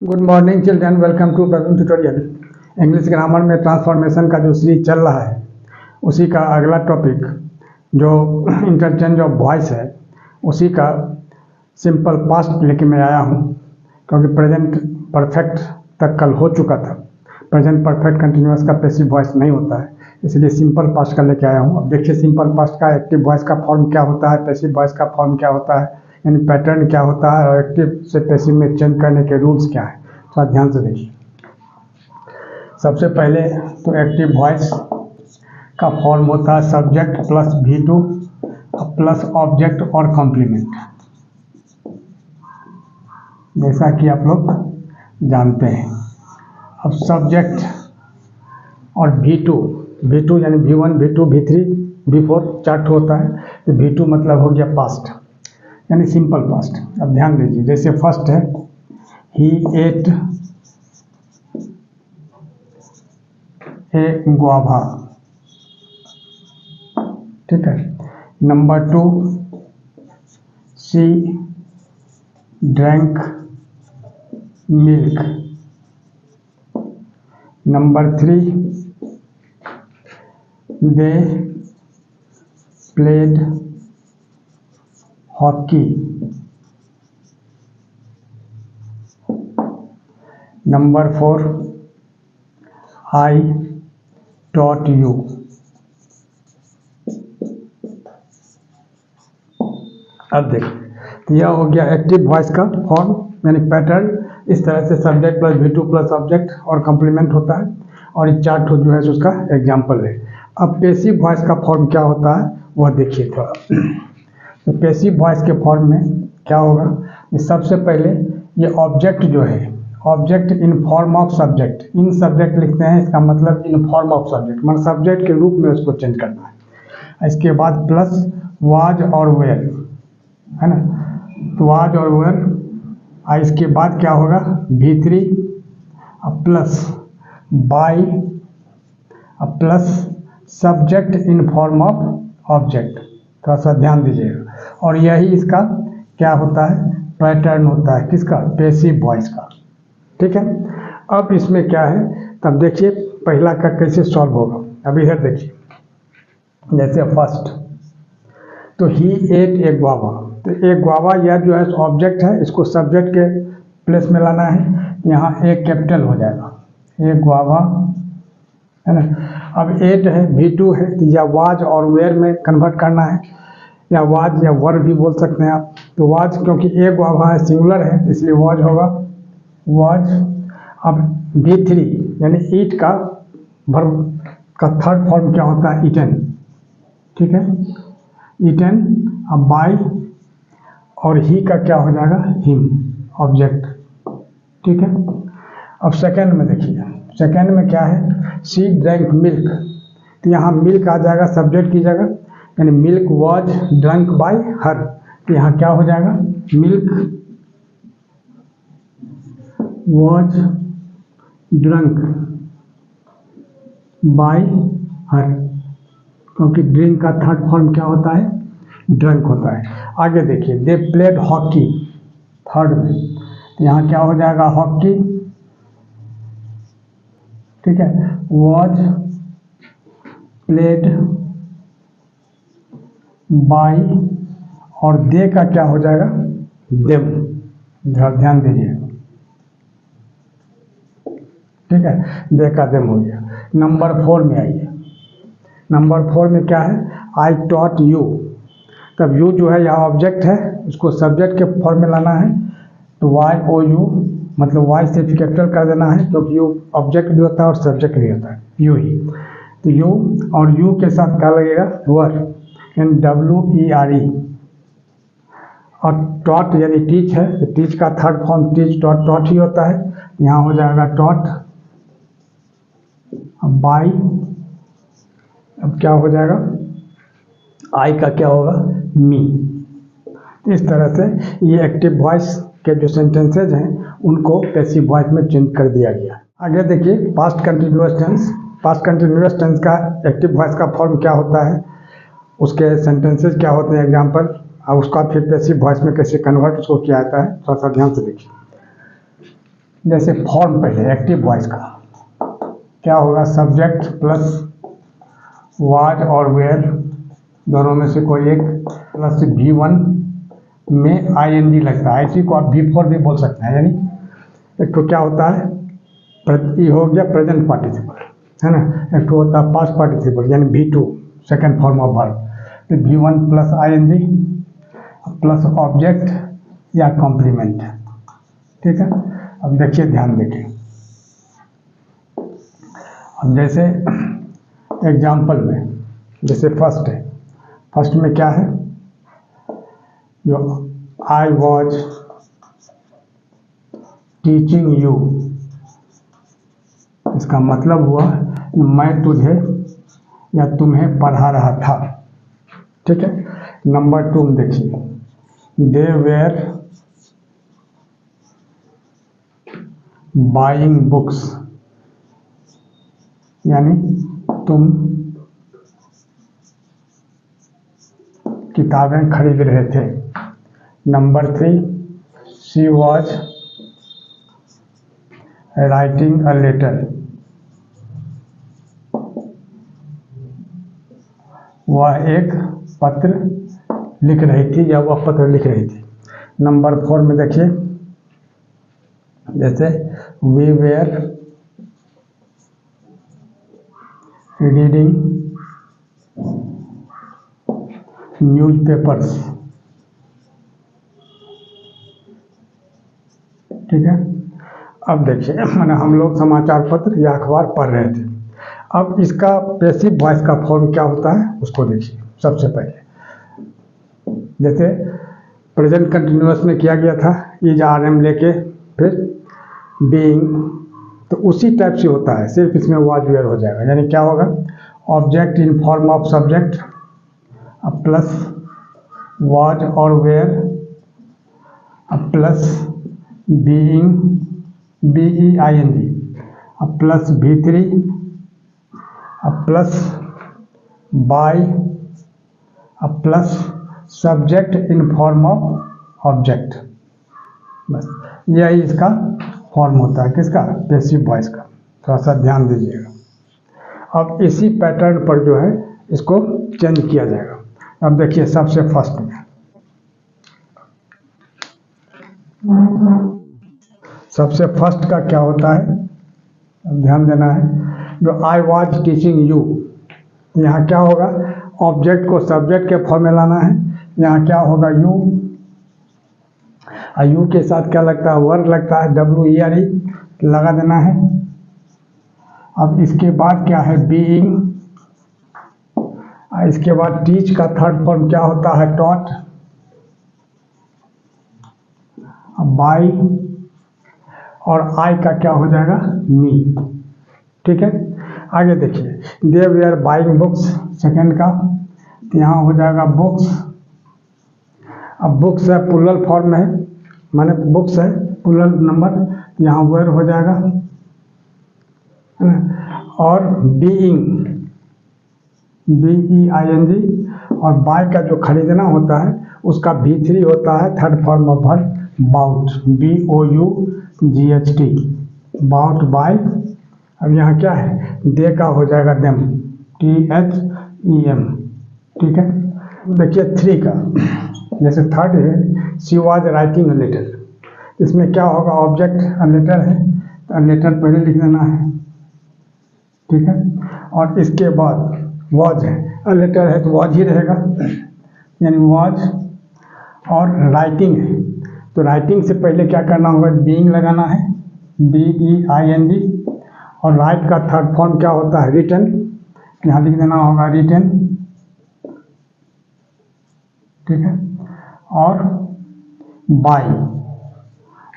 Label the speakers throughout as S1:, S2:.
S1: Good morning children, welcome to Praveen tutorial. English grammar में transformation का जो सीरीज चल रहा है उसी का अगला टॉपिक जो इंटरचेंज ऑफ वॉइस है उसी का सिंपल पास्ट लेके मैं आया हूँ, क्योंकि प्रेजेंट परफेक्ट तक कल हो चुका था। प्रेजेंट परफेक्ट कंटिन्यूअस का पैसिव वॉइस नहीं होता है, इसलिए सिंपल पास्ट का लेके आया हूँ। अब देखिए सिंपल पास्ट का एक्टिव वॉइस का फॉर्म क्या होता है, पैसिव वॉइस का फॉर्म क्या होता है, यानी पैटर्न क्या होता है और एक्टिव से पैसिव में चेंज करने के रूल्स क्या है। थोड़ा ध्यान से देखिए। सबसे पहले तो एक्टिव वॉइस का फॉर्म होता है subject plus V2 plus object और कॉम्प्लीमेंट, जैसा कि आप लोग जानते हैं। अब सब्जेक्ट और V2 यानी V1 V2 V3 V4 chart होता है, तो V2 मतलब हो गया पास्ट यानी सिंपल पास्ट। अब ध्यान दीजिए, जैसे फर्स्ट है ही एट ए गुआवा, ठीक है। Number 2 she drank milk. Number 3 they played hockey. Number 4 I taught you. अब देखिए, तो यह हो गया एक्टिव वॉइस का फॉर्म यानी पैटर्न। इस तरह से subject plus V2 plus object और कॉम्प्लीमेंट होता है, और ये चार्ट जो है उसका एग्जाम्पल है। अब पैसिव वॉइस का फॉर्म क्या होता है वह देखिए थोड़ा। तो पैसिव वॉइस के फॉर्म में क्या होगा, सबसे पहले ये ऑब्जेक्ट जो है, object in form of subject, in subject लिखते हैं, इसका मतलब इन फॉर्म ऑफ सब्जेक्ट, मतलब सब्जेक्ट के रूप में उसको चेंज करना है। इसके बाद प्लस वाज और वेयर, है ना, तो वाज और वेयर। इसके बाद क्या होगा V3 plus by plus subject in form of object. थोड़ा सा ध्यान दीजिएगा, और यही इसका क्या होता है, पैटर्न होता है किसका, पैसिव वॉइस का, ठीक है। अब इसमें क्या है, तब देखिए पहला का कैसे सॉल्व होगा। अब इधर देखिए, जैसे फर्स्ट तो ही एट ए गुआवा, तो एक गुआवा यह जो है ऑब्जेक्ट है, इसको सब्जेक्ट के प्लेस में लाना है, यहाँ एक कैपिटल हो जाएगा, एक गुआवा, है ना। अब एट है V2 है, तो या वाज और वेयर में कन्वर्ट करना है, या वाज या वर भी बोल सकते हैं आप। तो वाज क्योंकि एक गुआवा है, सिंगुलर है, तो इसलिए वाज होगा वाज। अब V3 यानी ईट का वर्ब का थर्ड फॉर्म क्या होता है, ईटन, ठीक है, ईटन। अब बाय और ही का क्या हो जाएगा, हिम, ऑब्जेक्ट, ठीक है। अब सेकंड में देखिए, सेकंड में क्या है, शी ड्रैंक मिल्क, तो यहाँ मिल्क आ जाएगा सब्जेक्ट की जगह, यानी मिल्क वाज ड्रंक बाय हर, तो यहाँ क्या हो जाएगा, मिल्क वाज ड्रंक बाय हर, क्योंकि ड्रिंक का थर्ड फॉर्म क्या होता है, ड्रंक होता है। आगे देखिए, दे प्लेड हॉकी, थर्ड में, तो यहाँ क्या हो जाएगा, हॉकी, ठीक है, वाज प्लेड बाय, और दे का क्या हो जाएगा, देम, ध्यान दीजिए, ठीक है, दे का देम हो गया। नंबर 4 में आइए, नंबर 4 में क्या है, आई टॉट यू, तब यू जो है यहाँ ऑब्जेक्ट है, उसको सब्जेक्ट के फॉर्म में लाना है, तो YOU मतलब वाई से कैपिटल कर देना है, क्योंकि यू ऑब्जेक्ट भी होता है और सब्जेक्ट भी होता है, यू ही। तो यू और यू के साथ क्या लगेगा, वर, यानी WERE। और टॉट यानी टीच है, तो टीच का third form teach taught taught ही होता है, यहाँ हो जाएगा टॉट बाय। अब क्या हो जाएगा, आई का क्या होगा, मी। इस तरह से ये एक्टिव वॉइस के जो सेंटेंसेज हैं उनको पैसिव वॉइस में चेंज कर दिया गया। आगे देखिए, past continuous tense, past continuous tense का एक्टिव वॉइस का फॉर्म क्या होता है, उसके सेंटेंसेज क्या होते हैं, एग्जाम्पल, और उसका फिर पैसिव वॉइस में कैसे कन्वर्ट उसको किया जाता है, थोड़ा सा ध्यान से देखिए। जैसे फॉर्म पहले एक्टिव वॉइस का क्या होगा, subject plus was or where दोनों में से कोई एक प्लस V1 में ING लगता है। इसी को आप V4 भी बोल सकते हैं, यानी एक तो क्या होता है, ये हो गया प्रेजेंट पार्टिसिपल, है ना, एक तो होता है पास्ट पार्टिसिपल यानी V2 second form of verb. तो V1 plus ING plus object या कॉम्प्लीमेंट। ठीक है, अब देखिए, ध्यान देखिए। अब जैसे एग्जाम्पल में, जैसे फर्स्ट है, फर्स्ट में क्या है, जो आई वॉज टीचिंग यू, इसका मतलब हुआ मैं तुझे या तुम्हें पढ़ा रहा था। ठीक है, नंबर 2 में देखिए, दे वेर बाइंग बुक्स, यानी तुम किताबें खरीद रहे थे। Number 3, she was writing a letter, वह एक पत्र लिख रही थी या वह पत्र लिख रही थी। नंबर 4 में देखिए, जैसे वी वेयर रीडिंग न्यूज़पेपर्स। ठीक है, अब देखिए, मैंने हम लोग समाचार पत्र या अखबार पढ़ रहे थे। अब इसका पैसिव वॉइस का फॉर्म क्या होता है उसको देखिए। सबसे पहले जैसे प्रेजेंट कंटिन्यूअस में किया गया था, इज RM लेके फिर बीइंग, तो उसी टाइप से होता है, सिर्फ इसमें वाज वेयर हो जाएगा। यानी क्या होगा, object in form of subject plus was or were plus being BEING plus V3 plus by plus subject in form of object. बस यही इसका फॉर्म होता है, किसका, पैसिव वॉइस का। थोड़ा सा ध्यान दीजिएगा। अब इसी पैटर्न पर जो है इसको चेंज किया जाएगा। अब देखिए, सबसे फर्स्ट में, सबसे फर्स्ट का क्या होता है, अब ध्यान देना है। जो आई वॉज टीचिंग यू, यहाँ क्या होगा, ऑब्जेक्ट को सब्जेक्ट के फॉर्म में लाना है। यहाँ क्या होगा, यू, और यू के साथ क्या लगता है, वर्ग लगता है, WERE लगा देना है। अब इसके बाद क्या है, बीइंग, इसके बाद टीच का थर्ड फॉर्म क्या होता है, टॉट, बाय, और आई का क्या हो जाएगा, मी। ठीक है, आगे देखिए, दे वेयर बाइंग बुक्स, सेकेंड का, तो यहाँ हो जाएगा बुक्स। अब बुक्स है प्लुरल फॉर्म में है, माने बुक्स है प्लुरल नंबर, यहाँ वेयर हो जाएगा, और बीइंग BEING, और बाय का जो खरीदना होता है उसका V3 होता है, third form of verb, bought, BOUGHT, bought, buy. अब यहाँ क्या है, दे का हो जाएगा देम, THEM। ठीक है, देखिए 3 का, जैसे थर्ड है, she was writing a letter, इसमें क्या होगा, ऑब्जेक्ट अ लेटर है, तो लेटर पहले लिख देना है। ठीक है, और इसके बाद वॉज है, अ लेटर है तो वॉज ही रहेगा, यानी वॉज, और राइटिंग है तो राइटिंग से पहले क्या करना होगा, बीइंग लगाना है, BEING, और राइट का थर्ड फॉर्म क्या होता है, रिटन, यहाँ लिख देना होगा रिटन। ठीक है, और बाय,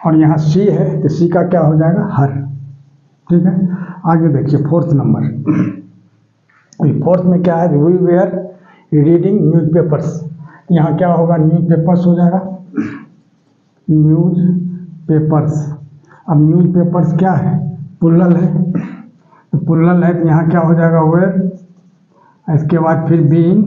S1: और यहाँ सी है तो सी का क्या हो जाएगा, हर। ठीक है, आगे देखिए फोर्थ नंबर, फोर्थ में क्या है, वी वेयर रीडिंग न्यूज़पेपर्स, यहाँ क्या होगा, न्यूज़पेपर्स हो जाएगा, न्यूज़ पेपर्स। अब न्यूज़पेपर्स क्या है, प्लुरल है, तो प्लुरल है तो यहाँ क्या हो जाएगा, वेयर, इसके बाद फिर बीइंग,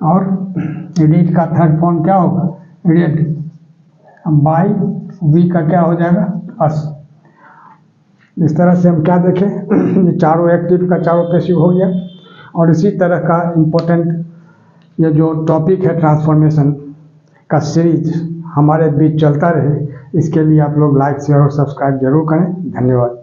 S1: और रीड का थर्ड फॉर्म क्या होगा, रीड, बाय, वी का क्या हो जाएगा, अस। इस तरह से हम क्या देखें, ये चारों एक्टिव का चारों पैसिव हो गया। और इसी तरह का इम्पोर्टेंट ये जो टॉपिक है ट्रांसफॉर्मेशन का सीरीज हमारे बीच चलता रहे, इसके लिए आप लोग लाइक शेयर और सब्सक्राइब जरूर करें। धन्यवाद।